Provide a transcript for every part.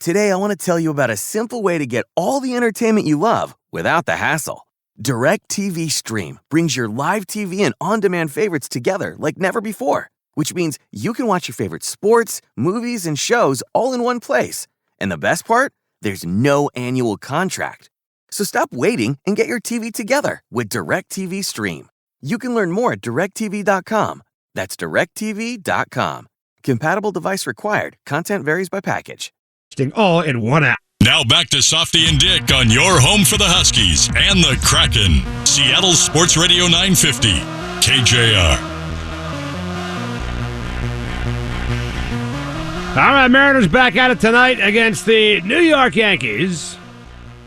Today, I want to tell you about a simple way to get all the entertainment you love without the hassle. DirecTV Stream brings your live TV and on-demand favorites together like never before, which means you can watch your favorite sports, movies, and shows all in one place. And the best part? There's no annual contract. So stop waiting and get your TV together with DirecTV Stream. You can learn more at directtv.com. That's directtv.com. Compatible device required. Content varies by package. All in one app. Now back to Softy and Dick on your home for the Huskies and the Kraken. Seattle Sports Radio 950, KJR. All right, Mariners back at it tonight against the New York Yankees.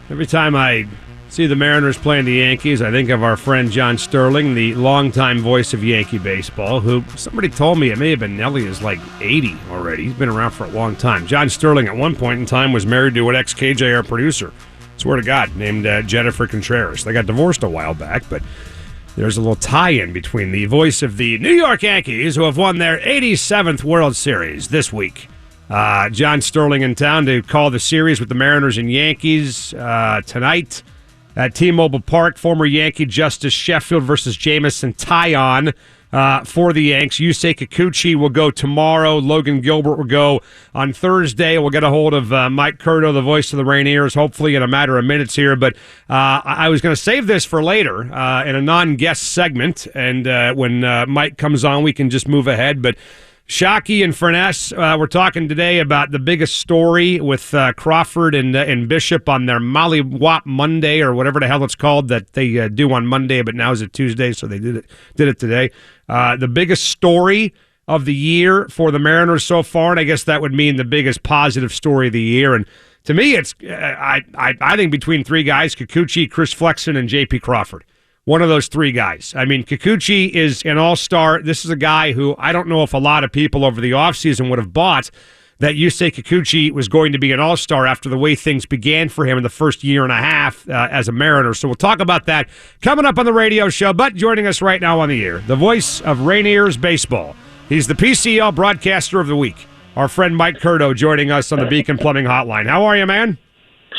Every time I see the Mariners playing the Yankees, I think of our friend John Sterling, the longtime voice of Yankee baseball, who somebody told me it may have been Nelly is like 80 already. He's been around for a long time. John Sterling at one point in time was married to an ex-KJR producer, swear to God, named Jennifer Contreras. They got divorced a while back, but there's a little tie-in between the voice of the New York Yankees, who have won their 87th World Series this week. John Sterling in town to call the series with the Mariners and Yankees tonight at T-Mobile Park. Former Yankee Justice Sheffield versus Jamison Taillon for the Yanks. Yusei Kikuchi will go tomorrow. Logan Gilbert will go on Thursday. We'll get a hold of Mike Curto, the voice of the Rainiers, hopefully in a matter of minutes here. But I was going to save this for later in a non-guest segment. And when Mike comes on, we can just move ahead. But Shockey and Furness, we're talking today about the biggest story with Crawford and Bishop on their Mollywop Monday, or whatever the hell it's called, that they do on Monday, but now is it Tuesday, so they did it today. The biggest story of the year for the Mariners so far, and I guess that would mean the biggest positive story of the year. And to me, it's I think between three guys, Kikuchi, Chris Flexen, and J.P. Crawford. One of those three guys. I mean, Kikuchi is an all-star. This is a guy who I don't know if a lot of people over the offseason would have bought that Yusei Kikuchi was going to be an all-star after the way things began for him in the first year and a half as a Mariner. So we'll talk about that coming up on the radio show. But joining us right now on the air, the voice of Rainiers baseball. He's the PCL broadcaster of the week. Our friend Mike Curto joining us on the Beacon Plumbing Hotline. How are you, man?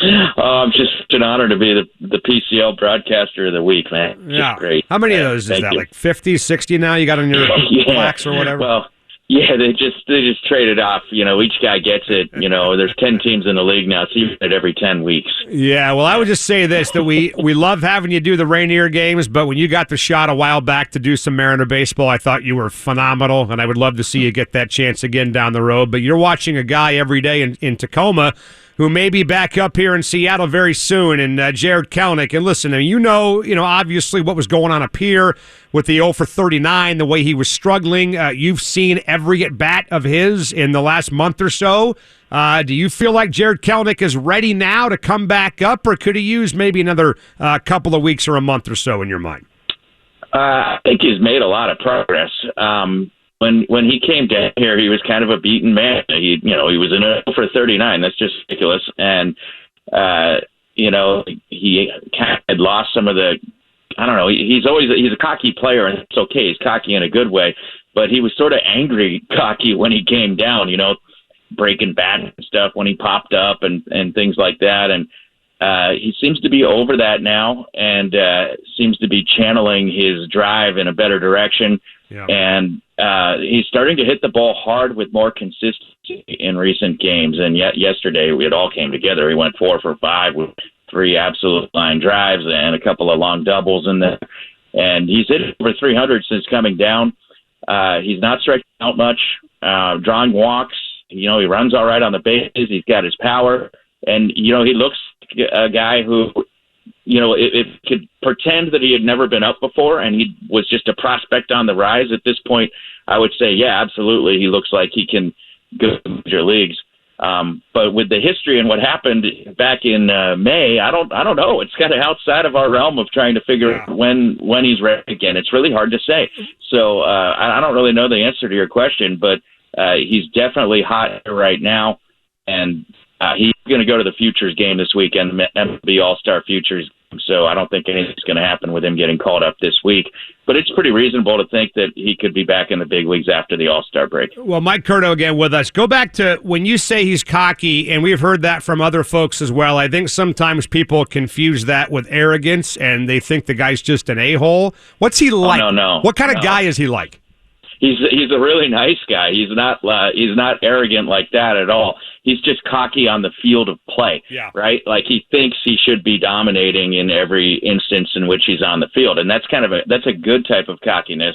It's just an honor to be the PCL broadcaster of the week, man. Yeah. Great. How many of those is that? Like 50, 60 now you got on your plaques or whatever? Well, yeah, they just traded off. You know, each guy gets it. You know, there's 10 teams in the league now, so you get it every 10 weeks. Yeah, well, I would just say this, that we love having you do the Rainier games, but when you got the shot a while back to do some Mariner baseball, I thought you were phenomenal, and I would love to see you get that chance again down the road. But you're watching a guy every day in Tacoma who may be back up here in Seattle very soon, and Jared Kelenic. And listen, I mean, you know, obviously what was going on up here with the 0 for 39, the way he was struggling. You've seen every at-bat of his in the last month or so. Do you feel like Jared Kelenic is ready now to come back up, or could he use maybe another couple of weeks or a month or so in your mind? I think he's made a lot of progress. When he came down here, he was kind of a beaten man. He was in a 0 for 39. That's just ridiculous. And he kind of had lost some of the. I don't know. He's a cocky player, and it's okay. He's cocky in a good way, but he was sort of angry, cocky when he came down. You know, breaking bat and stuff when he popped up and things like that. And he seems to be over that now, and seems to be channeling his drive in a better direction. Yeah. And he's starting to hit the ball hard with more consistency in recent games. And yet yesterday it all came together. He went 4 for 5 with 3 absolute line drives and a couple of long doubles in there. And he's hit over 300 since coming down. He's not striking out much, drawing walks. He runs all right on the bases. He's got his power. And, he looks like a guy who, if could pretend that he had never been up before and he was just a prospect on the rise at this point, I would say, yeah, absolutely. He looks like he can go to major leagues. But with the history and what happened back in May, I don't know. It's kind of outside of our realm of trying to figure out when he's ready again. It's really hard to say. So I don't really know the answer to your question, but he's definitely hot right now, and he's going to go to the Futures game this weekend, MLB All-Star Futures So I don't think anything's going to happen with him getting called up this week. But it's pretty reasonable to think that he could be back in the big leagues after the All-Star break. Well, Mike Curto again with us. Go back to when you say he's cocky, and we've heard that from other folks as well. I think sometimes people confuse that with arrogance, and they think the guy's just an a-hole. What's he like? No. What kind of guy is he like? He's a really nice guy. He's not arrogant like that at all. He's just cocky on the field of play, right? Like he thinks he should be dominating in every instance in which he's on the field, and that's that's a good type of cockiness,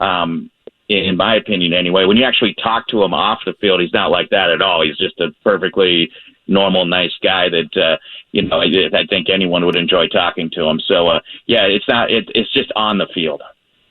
in my opinion. Anyway, when you actually talk to him off the field, he's not like that at all. He's just a perfectly normal, nice guy that I think anyone would enjoy talking to him. So it's just on the field.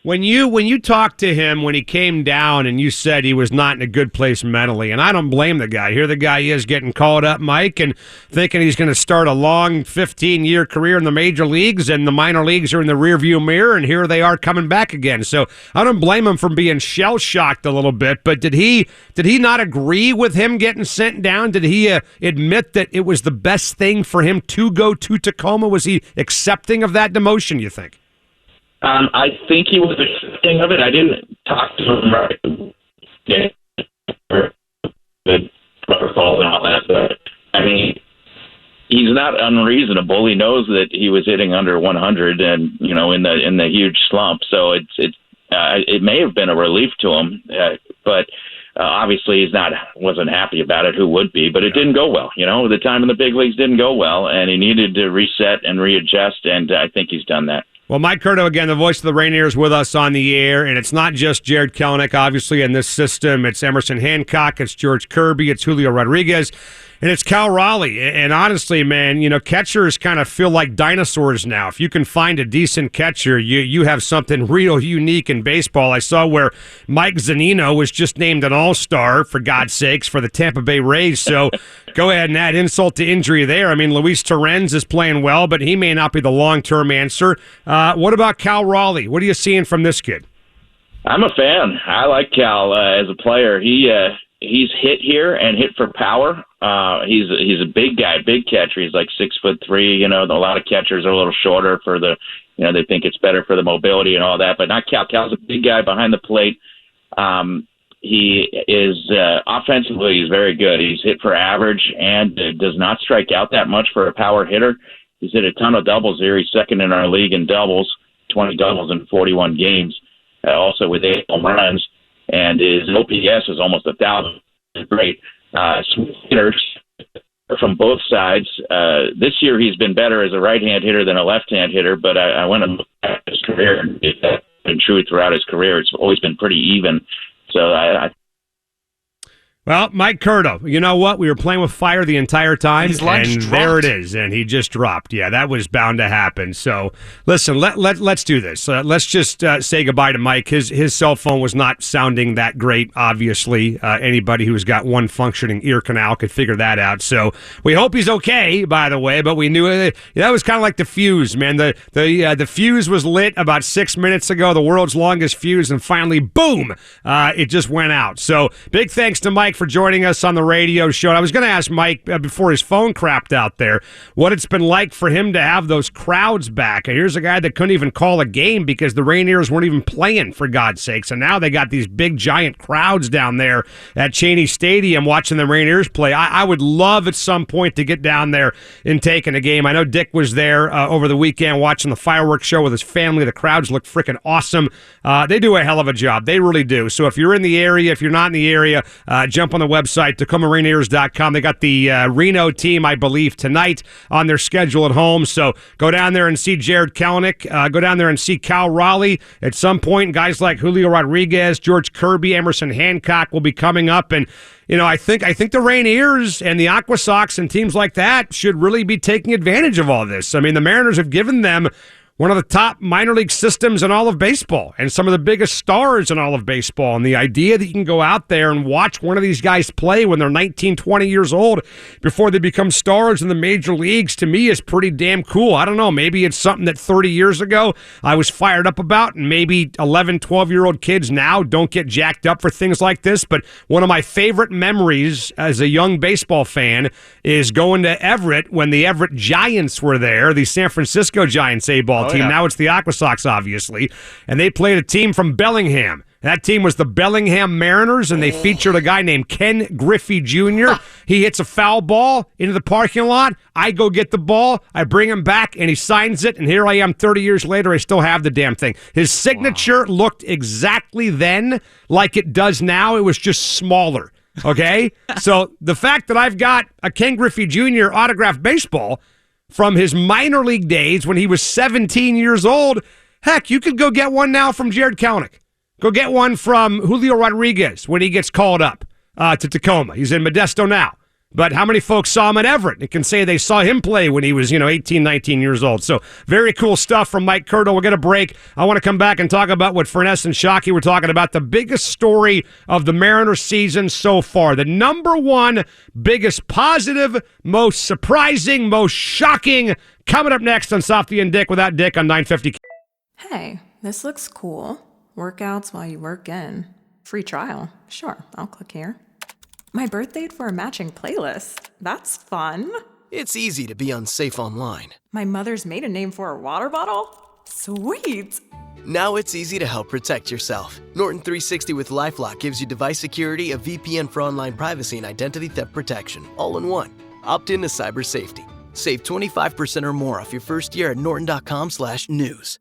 When you talked to him when he came down and you said he was not in a good place mentally, and I don't blame the guy. Here the guy is getting called up, Mike, and thinking he's going to start a long 15-year career in the major leagues, and the minor leagues are in the rearview mirror, and here they are coming back again. So I don't blame him for being shell-shocked a little bit, but did he not agree with him getting sent down? Did he admit that it was the best thing for him to go to Tacoma? Was he accepting of that demotion, you think? I think he was accepting of it. I didn't talk to him right. The protocols and all that, but I mean, he's not unreasonable. He knows that he was hitting under 100, and in the huge slump. So it may have been a relief to him, but obviously wasn't happy about it. Who would be? But it didn't go well. The time in the big leagues didn't go well, and he needed to reset and readjust. And I think he's done that. Well, Mike Curto, again, the voice of the Rainiers with us on the air, and it's not just Jared Kelenic, obviously, in this system. It's Emerson Hancock, it's George Kirby, it's Julio Rodriguez, and it's Cal Raleigh. And honestly, man, catchers kind of feel like dinosaurs now. If you can find a decent catcher, you have something real unique in baseball. I saw where Mike Zunino was just named an all-star, for God's sakes, for the Tampa Bay Rays. So go ahead and add insult to injury there. I mean, Luis Torrens is playing well, but he may not be the long-term answer. What about Cal Raleigh? What are you seeing from this kid? I'm a fan. I like Cal as a player. He's hit here and hit for power. He's a big guy, big catcher. He's like 6'3". A lot of catchers are a little shorter for the, they think it's better for the mobility and all that, but not Cal. Cal's a big guy behind the plate. He is offensively, he's very good. He's hit for average and does not strike out that much for a power hitter. He's hit a ton of doubles here. He's second in our league in doubles, 20 doubles in 41 games, also with 8 home runs. And his OPS is almost 1,000. Great. Hitters from both sides. This year he's been better as a right-hand hitter than a left-hand hitter, but I went and looked at his career, and if that's been true throughout his career, it's always been pretty even. So Well, Mike Curto, you know what? We were playing with fire the entire time, and there it is, and he just dropped. Yeah, that was bound to happen. So, listen, let's do this. Let's just say goodbye to Mike. His cell phone was not sounding that great, obviously. Anybody who's got one functioning ear canal could figure that out. So, we hope he's okay, by the way, but we knew it. That was kind of like the fuse, man. The fuse was lit about 6 minutes ago, the world's longest fuse, and finally, boom, it just went out. So, big thanks to Mike for joining us on the radio show. And I was going to ask Mike before his phone crapped out there what it's been like for him to have those crowds back. And here's a guy that couldn't even call a game because the Rainiers weren't even playing, for God's sakes. And now they got these big, giant crowds down there at Cheney Stadium watching the Rainiers play. I would love at some point to get down there and take in a game. I know Dick was there over the weekend watching the fireworks show with his family. The crowds look freaking awesome. They do a hell of a job. They really do. So if you're in the area, if you're not in the area, jump on the website, TacomaRainiers.com. They got the Reno team, I believe, tonight on their schedule at home. So go down there and see Jared Kelenic. Go down there and see Cal Raleigh. At some point, guys like Julio Rodriguez, George Kirby, Emerson Hancock will be coming up. And I think the Rainiers and the Aqua Sox and teams like that should really be taking advantage of all this. I mean, the Mariners have given them one of the top minor league systems in all of baseball and some of the biggest stars in all of baseball. And the idea that you can go out there and watch one of these guys play when they're 19, 20 years old before they become stars in the major leagues, to me, is pretty damn cool. I don't know. Maybe it's something that 30 years ago I was fired up about, and maybe 11, 12-year-old kids now don't get jacked up for things like this. But one of my favorite memories as a young baseball fan is going to Everett when the Everett Giants were there, the San Francisco Giants A-ball team. Yeah. Now it's the Aqua Sox, obviously. And they played a team from Bellingham. That team was the Bellingham Mariners, and they featured a guy named Ken Griffey Jr. He hits a foul ball into the parking lot. I go get the ball. I bring him back, and he signs it. And here I am 30 years later. I still have the damn thing. His signature looked exactly then like it does now. It was just smaller. Okay? So the fact that I've got a Ken Griffey Jr. autographed baseball from his minor league days when he was 17 years old, heck, you could go get one now from Jared Kelenic. Go get one from Julio Rodriguez when he gets called up to Tacoma. He's in Modesto now. But how many folks saw him at Everett? They can say they saw him play when he was, 18, 19 years old. So very cool stuff from Mike Curto. We'll get a break. I want to come back and talk about what Furness and Shockey were talking about, the biggest story of the Mariners season so far. The number one biggest positive, most surprising, most shocking, coming up next on Softy and Dick Without Dick on 950. Hey, this looks cool. Workouts while you work in. Free trial. Sure, I'll click here. My birth date for a matching playlist. That's fun. It's easy to be unsafe online. My mother's maiden name for a water bottle? Sweet. Now it's easy to help protect yourself. Norton 360 with LifeLock gives you device security, a VPN for online privacy, and identity theft protection, all in one. Opt in to cyber safety. Save 25% or more off your first year at norton.com/news.